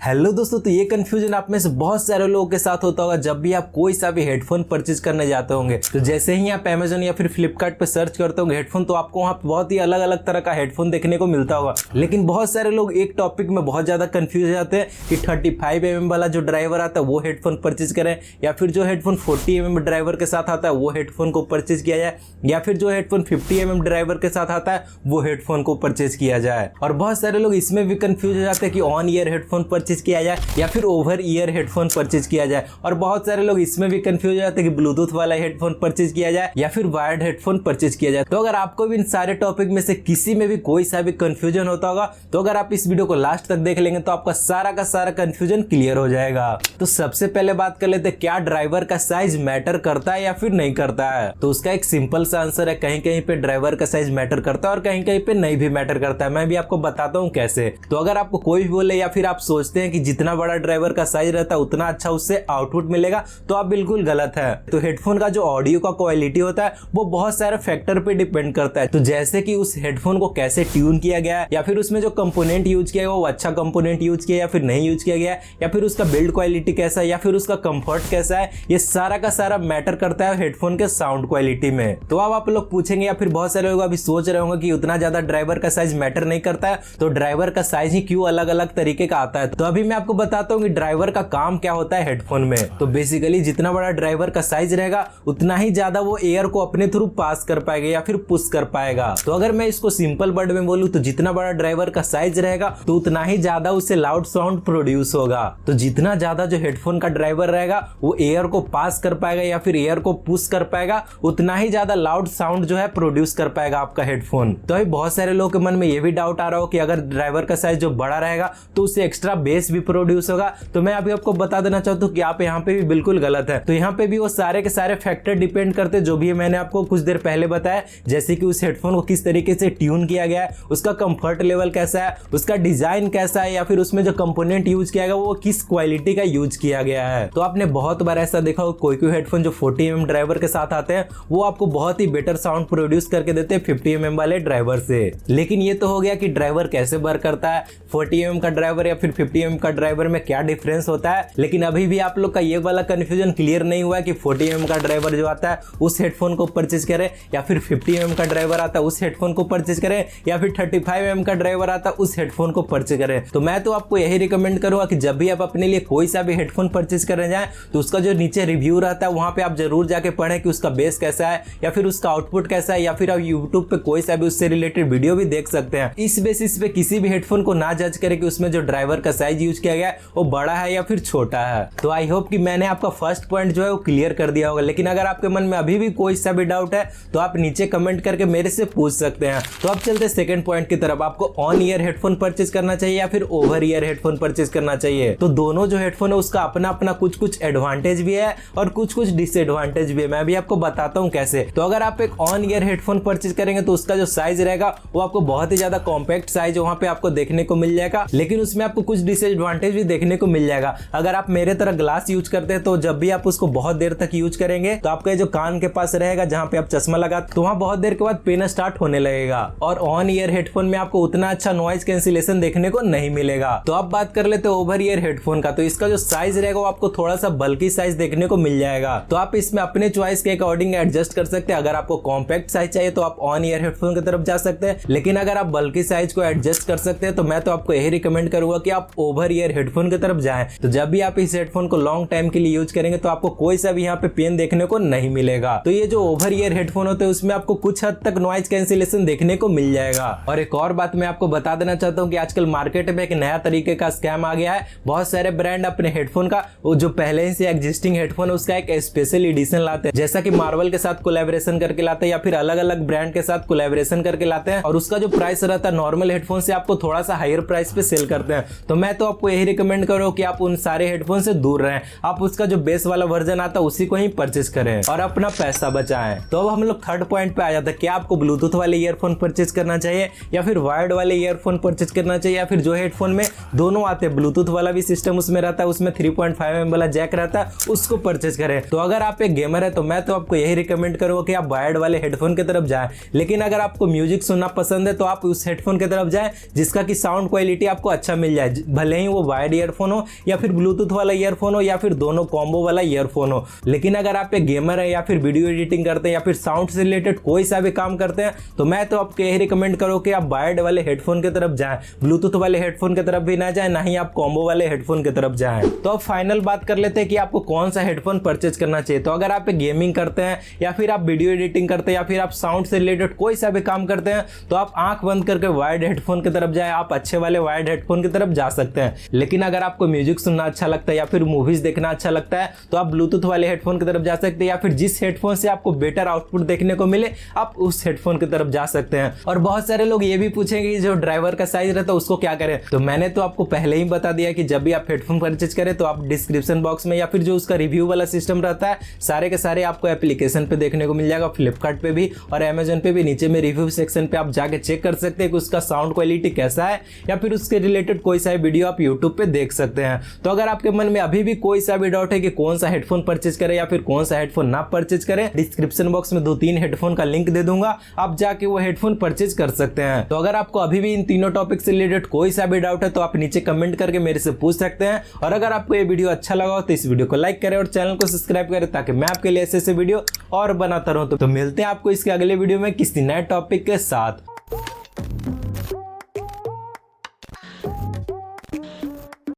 Hello दोस्तों, तो ये कंफ्यूजन आप में से बहुत सारे लोगों के साथ होता होगा जब भी आप कोई सा भी हेडफोन परचेज करने जाते होंगे। तो जैसे ही आप अमेजोन या फिर फ्लिपकार्ट पे सर्च करते होंगे हेडफोन, तो आपको वहाँ पे बहुत ही अलग अलग तरह का हेडफोन देखने को मिलता होगा। लेकिन बहुत सारे लोग एक टॉपिक में बहुत ज्यादा कंफ्यूज हो जाते हैं कि 35mm वाला जो ड्राइवर आता है वो हेडफोन परचेज करें, या फिर जो हेडफोन 40mm ड्राइवर के साथ आता है वो हेडफोन को परचेज किया जाए, या फिर जो हेडफोन 50mm ड्राइवर के साथ आता है वो हेडफोन को परचेज किया जाए। और बहुत सारे लोग इसमें भी कंफ्यूज हो जाते हैं कि ऑन ईयर हेडफोन परचेज किया जाए या फिर ओवर ईयर हेडफोन परचेज किया जाए। और बहुत सारे लोग इसमें भी कंफ्यूज हो जाते हैं कि ब्लूटूथ वाला हेडफोन परचेज किया जाए या फिर वायर्ड हेडफोन परचेज किया जाए। तो अगर आपको भी इन सारे टॉपिक में से किसी में भी कोई सा भी कंफ्यूजन होता होगा, तो अगर आप इस वीडियो को लास्ट तक देख लेंगे तो आपका सारा का सारा कंफ्यूजन क्लियर हो जाएगा। तो सबसे पहले बात कर लेते हैं, क्या ड्राइवर का साइज मैटर करता है या फिर नहीं करता है। तो उसका एक सिंपल सा आंसर है, कहीं कहीं पे ड्राइवर का साइज मैटर करता है और कहीं कहीं पे नहीं भी मैटर करता है। मैं भी आपको बताता हूँ कैसे। तो अगर आपको कोई भी बोले या फिर आप सोचते हैं कि जितना बड़ा ड्राइवर का साइज रहता है उतना अच्छा उससे आउटपुट मिलेगा, तो आप बिल्कुल गलत है। तो हेडफोन का जो ऑडियो का क्वालिटी होता है वो बहुत सारे फैक्टर पे डिपेंड करता है। तो जैसे कि उस हेडफोन को कैसे ट्यून किया गया है, या फिर उसमें जो कंपोनेंट यूज किया गया वो अच्छा कंपोनेंट यूज किया या फिर नहीं यूज किया गया, या फिर उसका बिल्ड क्वालिटी कैसा है, या फिर उसका कंफर्ट कैसा है, ये सारा का सारा मैटर करता है हेडफोन के साउंड क्वालिटी में। तो अब आप लोग पूछेंगे या फिर बहुत सारे लोग अभी सोच रहे होंगे कि उतना ज्यादा ड्राइवर का साइज मैटर नहीं करता है, तो ड्राइवर का साइज ही क्यों अलग अलग तरीके का आता है। तो अभी मैं आपको बताता हूँ कि ड्राइवर का काम क्या होता है हेडफोन में। तो बेसिकली जितना बड़ा ड्राइवर का साइज रहेगा उतना ही ज्यादा वो एयर को अपने थ्रू पास कर पाएगा या फिर पुश कर पाएगा। तो अगर मैं इसको सिंपल वर्ड में बोलूं तो जितना बड़ा ड्राइवर का साइज रहेगा तो उतना ही ज्यादा उससे लाउड साउंड प्रोड्यूस होगा। तो जितना ज्यादा जो हेडफोन का ड्राइवर रहेगा वो एयर को पास कर पाएगा या फिर एयर को पुश कर पाएगा, उतना ही ज्यादा लाउड साउंड जो है प्रोड्यूस कर पाएगा आपका हेडफोन। तो अभी बहुत सारे लोगों के मन में ये भी डाउट आ रहा हो कि अगर ड्राइवर का साइज जो बड़ा रहेगा तो उससे एक्स्ट्रा बेस भी प्रोड्यूस होगा। तो मैं अभी आपको बता देना चाहता हूँ कि आप यहाँ पे भी बिल्कुल गलत है। तो यहाँ पे भी वो सारे के सारे फैक्टर डिपेंड करते हैं जो भी मैंने आपको कुछ देर पहले बताया, जैसे कि उस हेडफोन को किस तरीके से ट्यून किया गया है, उसका कंफर्ट लेवल कैसा है, उसका डिजाइन कैसा है, या फिर उसमें जो कंपोनेंट यूज किया गया वो किस क्वालिटी का यूज किया गया है। तो आपने बहुत बार ऐसा देखा हो, कोई हेडफोन जो 40mm ड्राइवर के साथ आते हैं वो आपको बहुत ही बेटर साउंड प्रोड्यूस करके देते हैं 50mm वाले ड्राइवर से। लेकिन ये तो हो गया कि ड्राइवर कैसे वर्क करता है, 40mm का ड्राइवर या फिर 50mm का ड्राइवर में क्या डिफरेंस होता है। लेकिन अभी भी आप लोग का ये वाला कंफ्यूजन क्लियर नहीं हुआ है कि 40mm का ड्राइवर जो आता है उस हेडफोन को परचेज करें, या फिर 50mm का ड्राइवर आता है उस हेडफोन को परचेज करें, या फिर 35mm का ड्राइवर आता है उस हेडफोन को परचेज करें। तो मैं तो आपको यही रिकमेंड करूंगा कि जब भी आप अपने लिए कोई सा भी हेडफोन परचेज करने जाएं तो उसका जो नीचे रिव्यू रहता है वहां पे आप जरूर जाके पढ़ें कि उसका बेस कैसा है, या फिर उसका आउटपुट कैसा है, या फिर आप यूट्यूब पे कोई सा भी उससे रिलेटेड वीडियो भी देख सकते हैं। इस बेसिस पे किसी भी हेडफोन को ना जज करें कि उसमें जो ड्राइवर का साइज यूज किया गया है वो बड़ा है या फिर छोटा है। तो आई होप कि मैंने आपका फर्स्ट पॉइंट जो है वो क्लियर कर दिया होगा। लेकिन अगर आपके मन में अभी भी कोई सा भी डाउट है तो आप नीचे कमेंट करके मेरे से पूछ सकते हैं। तो अब चलते सेकंड पॉइंट की तरफ, आपको ऑन ईयर हेडफोन परचेज करना चाहिए या फिर ओवर ईयर हेडफोन परचेज करना चाहिए। तो दोनों जो हेडफोन है उसका अपना अपना कुछ कुछ एडवांटेज भी है और कुछ कुछ डिसएडवांटेज भी है। मैं भी आपको बताता हूँ कैसे। तो अगर आप एक ऑन ईयर हेडफोन परचेज करेंगे तो उसका जो साइज रहेगा वो आपको बहुत ही ज्यादा कॉम्पैक्ट साइज वहां पे आपको देखने को मिल जाएगा, लेकिन उसमें आपको कुछ डिसएडवांटेज भी देखने को मिल जाएगा। अगर आप मेरे तरह ग्लास यूज करते हैं तो जब भी आप उसको बहुत देर तक यूज करेंगे तो आपका जो कान के पास रहेगा जहां पे आप चश्मा लगाते तो वहां बहुत देर के बाद पेन स्टार्ट होने लगेगा। और ऑन ईयर हेडफोन में आपको उतना अच्छा नॉइज कैंसिलेशन देखने को नहीं मिलेगा। तो अब बात कर लेते हैं ओवर ईयर हेडफोन का। तो इसका जो साइज रहेगा वो आपको थोड़ा सा बल्कि साइज देखने को मिल जाएगा। तो आप इसमें अपने चॉइस के अकॉर्डिंग एडजस्ट कर सकते हैं। अगर आपको कॉम्पैक्ट साइज चाहिए तो आप ऑन ईयर हेडफोन की तरफ जा सकते हैं, लेकिन अगर आप बल्कि साइज को एडजस्ट कर सकते हैं तो मैं तो आपको यही रिकमेंड करूंगा कि आप ओवर ईयर हेडफोन की तरफ जाएं। तो जब भी आप इस हेडफोन को लॉन्ग टाइम के लिए यूज करेंगे तो आपको कोई सा भी यहाँ पे पेन देखने को नहीं मिलेगा। तो ये जो ओवर ईयर हेडफोन होते हैं उसमें आपको कुछ हद तक नॉइज कैंसिलेशन देखने को मिल जाएगा। और एक और बात मैं आपको बता देना चाहता हूँ कि आजकल मार्केट में एक नया तरीके का स्कैम आ गया है। बहुत सारे ब्रांड अपने हेडफोन का वो जो पहले से एग्जिस्टिंग हेडफोन है उसका एक स्पेशल एडिशन लाते हैं, जैसा कि मार्वल के साथ कोलैबोरेशन करके लाते हैं या फिर अलग अलग ब्रांड के साथ कोलैबोरेशन करके लाते हैं, और उसका जो प्राइस रहता है नॉर्मल हेडफोन से आपको थोड़ा सा हायर प्राइस पे सेल करते हैं। तो मैं तो आपको यही रिकमेंड करूँ कि आप उन सारे हेडफोन से दूर रहें, आप उसका जो बेस वाला वर्जन आता है उसी को ही परचेज करें और अपना पैसा बचाएं। तो अब हम लोग थर्ड पॉइंट पे आ जाते हैं, क्या आपको ब्लूटूथ वाले ईयरफोन परचेज करना चाहिए या फिर वायर्ड वाले ईयरफोन परचेज करना चाहिए, या फिर जो हेडफोन में दोनों आते हैं, ब्लूटूथ वाला भी सिस्टम उसमें रहता है, उसमें 3.5mm वाला जैक रहता है, उसको परचेज करें। तो अगर आप एक गेमर है तो मैं तो आपको यही रिकमेंड करूंगा कि आप वायर्ड वाले हेडफोन की तरफ जाएं। लेकिन अगर आपको म्यूजिक सुनना पसंद है तो आप उस हेडफोन की तरफ जाएं जिसका कि साउंड क्वालिटी आपको अच्छा मिल जाए, भले भले ही वो वायर्ड ईयरफोन हो या फिर ब्लूटूथ वाला ईयरफोन हो या फिर दोनों कॉम्बो वाला ईयरफोन हो। लेकिन अगर आप एक गेमर है या फिर वीडियो एडिटिंग करते हैं या फिर साउंड से रिलेटेड कोई सा भी काम करते हैं तो मैं तो आपको यही रिकमेंड करूँ कि आप वायर्ड वाले हेडफोन की तरफ जाएं, ब्लूटूथ वाले हेडफोन की तरफ भी ना जाएं, ना ही आप कॉम्बो वाले हेडफोन की तरफ जाएं। तो अब फाइनल बात कर लेते हैं कि आपको कौन सा हेडफोन परचेज करना चाहिए। तो अगर आप गेमिंग करते हैं या फिर आप वीडियो एडिटिंग करते हैं या फिर आप साउंड से रिलेटेड कोई सा भी काम करते हैं तो आप आंख बंद करके वायर्ड हेडफोन की तरफ जाए, आप अच्छे वाले वायर्ड हेडफोन की तरफ जा सकते हैं। लेकिन अगर आपको म्यूजिक सुनना अच्छा लगता है या फिर मूवीज देखना अच्छा लगता है तो आप ब्लूटूथ वाले हेडफोन की तरफ जा सकते हैं, या फिर जिस हेडफोन से आपको बेटर आउटपुट देखने को मिले आप उस हेडफोन की तरफ जा सकते हैं। और बहुत सारे लोग ये भी पूछेंगे कि जो ड्राइवर का साइज रहता है उसको क्या करें। तो मैंने तो आपको पहले ही बता दिया कि जब भी आप हेडफोन परचेज करें तो आप डिस्क्रिप्शन बॉक्स में या फिर जो उसका रिव्यू वाला सिस्टम रहता है सारे के सारे आपको एप्लीकेशन पे देखने को मिल जाएगा, फ्लिपकार्ट पे भी और अमेजन पे भी। नीचे में रिव्यू सेक्शन पे आप जाके चेक कर सकते हैं कि उसका साउंड क्वालिटी कैसा है या फिर उसके रिलेटेड कोई सा वीडियो आप यूट्यूब पे देख सकते हैं। तो अगर आपके मन में अभी भी कोई सा भी डाउट है कि कौन सा हेडफोन परचेज करें या फिर कौन सा हेडफोन ना परचेज करें, डिस्क्रिप्शन बॉक्स में 2-3 हेडफोन का लिंक दे दूंगा, आप जाके वो हेडफोन परचेज कर सकते हैं। तो अगर आपको अभी भी इन तीनों टॉपिक से रिलेटेड कोई सा भी डाउट है तो आप नीचे कमेंट करके मेरे से पूछ सकते हैं। और अगर आपको ये वीडियो अच्छा लगा हो तो इस वीडियो को लाइक करें और चैनल को सब्सक्राइब करें ताकि मैं आपके लिए ऐसे वीडियो और बनाता रहूं। तो मिलते हैं आपको इसके अगले वीडियो में किसी नए टॉपिक के साथ।